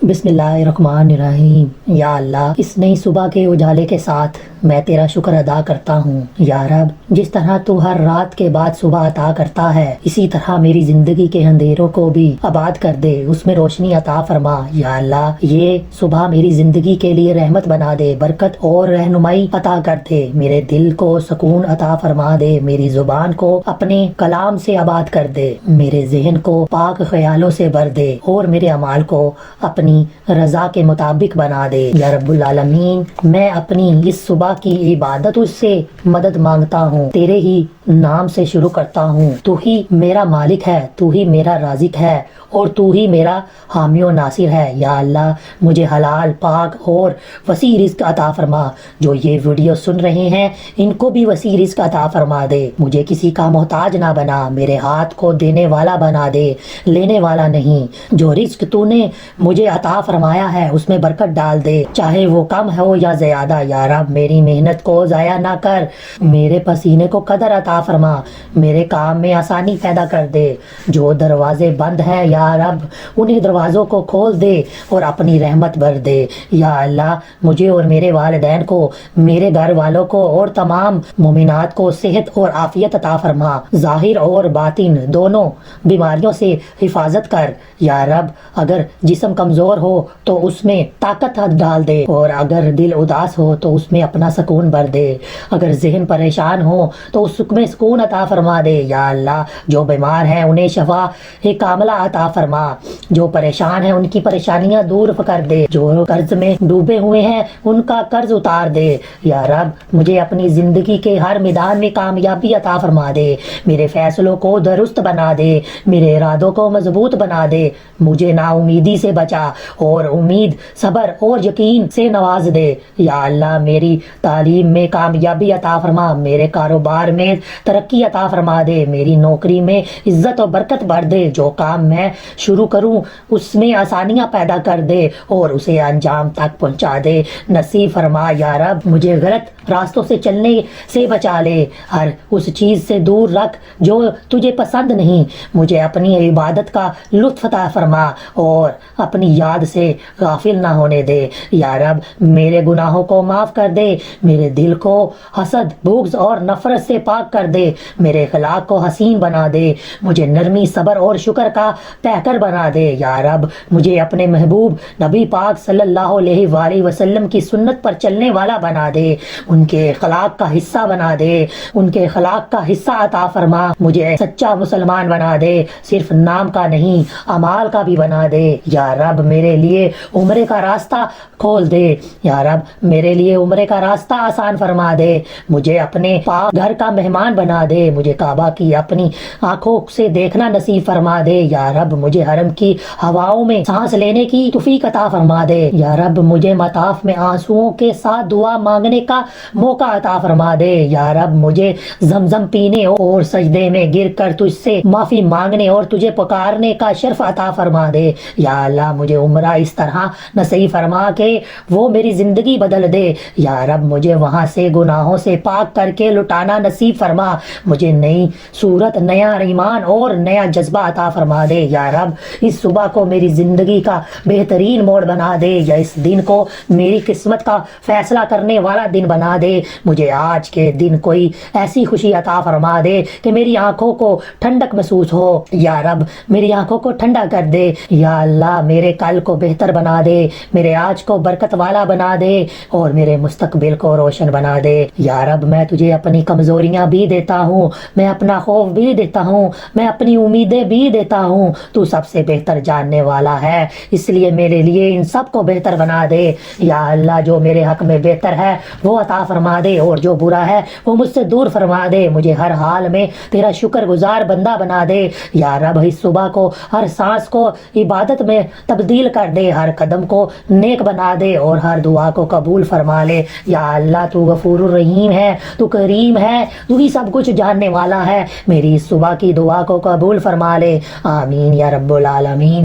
بسم اللہ الرحمن الرحیم۔ یا اللہ، اس نئی صبح کے اجالے کے ساتھ میں تیرا شکر ادا کرتا ہوں۔ یا رب، جس طرح تو ہر رات کے بعد صبح عطا کرتا ہے، اسی طرح میری زندگی کے اندھیروں کو بھی آباد کر دے، اس میں روشنی عطا فرما۔ یا اللہ، یہ صبح میری زندگی کے لیے رحمت بنا دے، برکت اور رہنمائی عطا کر دے، میرے دل کو سکون عطا فرما دے، میری زبان کو اپنے کلام سے آباد کر دے، میرے ذہن کو پاک خیالوں سے بھر دے اور میرے اعمال کو اپنی رضا کے مطابق بنا دے۔ یا رب العالمین، میں اپنی اس صبح کی عبادت اس سے مدد مانگتا ہوں، تیرے ہی نام سے شروع کرتا ہوں۔ تو ہی میرا مالک ہے، تو ہی میرا رازق ہے اور تو ہی میرا حامی و ناصر ہے۔ یا اللہ، مجھے حلال، پاک اور وسیع رزق عطا فرما۔ جو یہ ویڈیو سن رہے ہیں ان کو بھی وسیع رزق عطا فرما دے، مجھے کسی کا محتاج نہ بنا، میرے ہاتھ کو دینے والا بنا دے، لینے والا نہیں۔ جو رزق تو نے مجھے عطا فرمایا ہے اس میں برکت ڈال دے، چاہے وہ کم ہو یا زیادہ۔ یا رب، میری محنت کو ضائع نہ کر، میرے پسینے کو قدر عطا فرما، میرے کام میں آسانی پیدا کر دے۔ جو دروازے بند ہیں یا رب، انہیں دروازوں کو کھول دے اور اپنی رحمت بھر دے۔ یا اللہ، مجھے اور میرے والدین کو، میرے گھر والوں کو اور تمام مومنات کو صحت اور عافیت عطا فرما، ظاہر اور باطن دونوں بیماریوں سے حفاظت کر۔ یا رب، اگر جسم کمزور ہو تو اس میں طاقت ڈال دے، اور اگر دل اداس ہو تو اس میں اپنا سکون بھر دے، اگر ذہن پریشان ہو تو اس میں سکون عطا فرما دے۔ یا اللہ، جو بیمار ہیں انہیں شفا کاملہ عطا فرما، جو پریشان ہیں ان کی پریشانیاں دور کر دے، جو قرض میں ڈوبے ہوئے ہیں ان کا قرض اتار دے۔ یا رب، مجھے اپنی زندگی کے ہر میدان میں کامیابی عطا فرما دے، میرے فیصلوں کو درست بنا دے، میرے ارادوں کو مضبوط بنا دے، مجھے نا امیدی سے بچا اور امید، صبر اور یقین سے نواز دے۔ یا اللہ، میری تعلیم میں کامیابی عطا فرما، میرے کاروبار میں ترقی عطا فرما دے، میری نوکری میں عزت و برکت بڑھ دے، جو کام میں شروع کروں اس میں آسانیاں پیدا کر دے اور اسے انجام تک پہنچا دے، نصیب فرما۔ یا رب، مجھے غلط راستوں سے چلنے سے بچا لے، ہر اس چیز سے دور رکھ جو تجھے پسند نہیں، مجھے اپنی عبادت کا لطف عطا فرما اور اپنی یاد سے غافل نہ ہونے دے۔ یا رب، میرے گناہوں کو معاف کر دے، میرے دل کو حسد، بغض اور نفرت سے پاک کر دے، میرے اخلاق کو حسین بنا دے، مجھے نرمی، صبر اور شکر کا پیکر بنا دے۔ یا رب، مجھے اپنے محبوب نبی پاک صلی اللہ علیہ وآلہ وسلم کی سنت پر چلنے والا بنا دے، ان کے اخلاق کا حصہ بنا دے، ان کے اخلاق کا حصہ عطا فرما، مجھے سچا مسلمان بنا دے، صرف نام کا نہیں اعمال کا بھی بنا دے۔ یا رب، میرے لیے عمرے کا راستہ کھول دے، یا رب میرے لیے عمرے کا راستہ آسان فرما دے، مجھے اپنے پاک گھر کا مہمان بنا دے، مجھے کعبہ کی اپنی آنکھوں سے دیکھنا نصیب فرما دے۔ یا رب، مجھے حرم کی ہواؤں میں سانس لینے کی توفیق عطا فرما دے۔ یا رب، مجھے مطاف میں آنسوؤں کے ساتھ دعا مانگنے کا موقع عطا فرما دے۔ یا رب، مجھے زمزم پینے اور سجدے میں گر کر تجھ سے معافی مانگنے اور تجھے پکارنے کا شرف عطا فرما دے۔ یا اللہ، مجھے عمرہ اس طرح نصیب فرما کہ وہ میری زندگی بدل دے۔ یا رب، مجھے وہاں سے گناہوں سے پاک کر کے لٹانا نصیب فرما، مجھے نئی صورت، نیا ایمان اور نیا جذبہ عطا فرما دے۔ یا رب، اس صبح کو میری زندگی کا بہترین موڑ بنا دے، یا اس دن کو میری قسمت کا فیصلہ کرنے والا دن بنا دے، مجھے آج کے دن کوئی ایسی خوشی عطا فرما دے کہ میری آنکھوں کو ٹھنڈک محسوس ہو۔ یا رب، میری آنکھوں کو ٹھنڈا کر دے۔ یا اللہ، میرے کل کو بہتر بنا دے، میرے آج کو برکت والا بنا دے اور میرے مستقبل کو روشن بنا دے۔ یا رب، میں تجھے اپنی کمزوریاں بھی دیتا ہوں، میں اپنا خوف بھی دیتا ہوں، میں اپنی امیدیں بھی دیتا ہوں، تو سب سے بہتر جاننے والا ہے، اس لیے میرے لیے ان سب کو بہتر بنا دے۔ یا اللہ، جو میرے حق میں بہتر ہے وہ عطا فرما دے اور جو برا ہے وہ مجھ سے دور فرما دے، مجھے ہر حال میں تیرا شکر گزار بندہ بنا دے۔ یا رب، اس صبح کو، ہر سانس کو عبادت میں تبدیل کر دے، ہر قدم کو نیک بنا دے اور ہر دعا کو قبول فرما لے۔ یا اللہ، تو غفور الرحیم ہے، تو کریم ہے، تو ہی سب کچھ جاننے والا ہے، میری اس صبح کی دعا کو قبول فرما لے، آمین یا رب العالمین۔